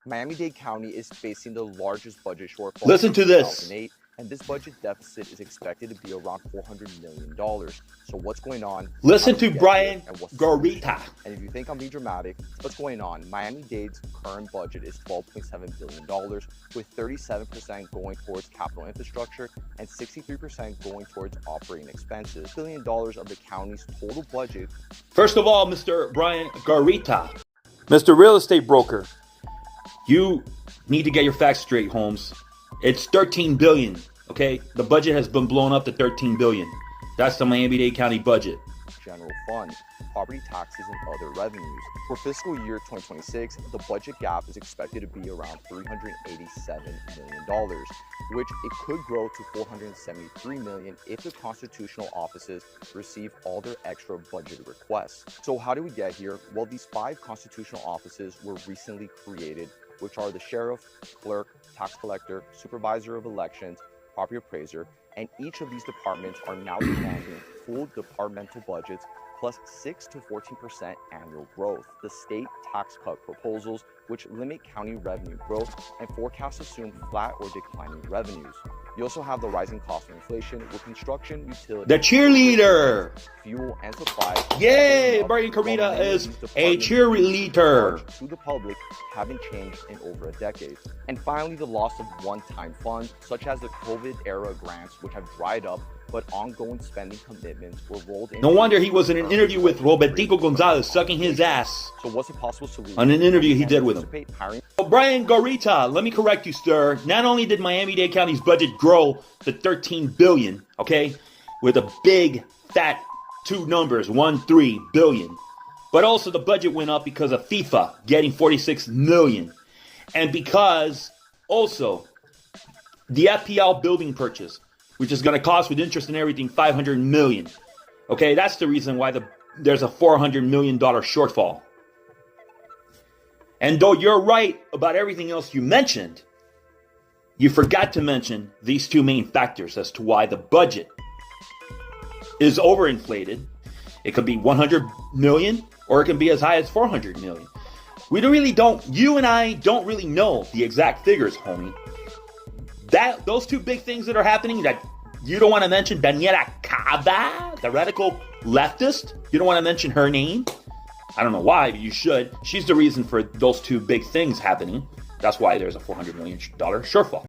Miami-Dade County is facing the largest budget shortfall Listen to since this. 2008, and this budget deficit is expected to be around $400 million. So what's going on? Listen to Brian Garita. And if you think I'm being dramatic, what's going on? Miami-Dade's current budget is $12.7 billion, with 37% going towards capital infrastructure and 63% going towards operating expenses. $1 billion of the county's total budget. First of all, Mr. Brian Garita, Mr. Real Estate Broker, you need to get your facts straight, Holmes. It's $13 billion, okay? The budget has been blown up to $13 billion. That's the Miami-Dade County budget. General fund, property taxes, and other revenues. For fiscal year 2026, the budget gap is expected to be around $387 million, which it could grow to $473 million if the constitutional offices receive all their extra budget requests. So how do we get here? Well, these 5 constitutional offices were recently created, which are the sheriff, clerk, tax collector, supervisor of elections, property appraiser, and each of these departments are now demanding full departmental budgets plus 6 to 14% annual growth. The state tax cut proposals, which limit county revenue growth and forecasts assume flat or declining revenues. You also have the rising cost of inflation with construction, utilities, the cheerleader, fuel, and supply. Yay! Brian Carita is a cheerleader. To the public haven't changed in over a decade. And finally, the loss of one-time funds, such as the COVID-era grants, which have dried up, but ongoing spending commitments were rolled in. No wonder he was in an interview with Robertico Gonzalez sucking his ass. So what's a possible solution? On an interview he did with him. Well, Brian Garita, let me correct you, sir. Not only did Miami-Dade County's budget grow to $13 billion, okay, with a big, fat 2 numbers, 13 billion, but also the budget went up because of FIFA getting $46 million. And because also the FPL Building Purchase, which is going to cost with interest and everything $500 million. Okay, that's the reason why there's a $400 million shortfall. And though you're right about everything else you mentioned, you forgot to mention these 2 main factors as to why the budget is overinflated. It could be 100 million or it can be as high as 400 million. You and I don't really know the exact figures, homie. Those 2 big things that are happening that you don't want to mention, Daniella Cava, the radical leftist, you don't want to mention her name. I don't know why, but you should. She's the reason for those 2 big things happening. That's why there's a $400 million shortfall.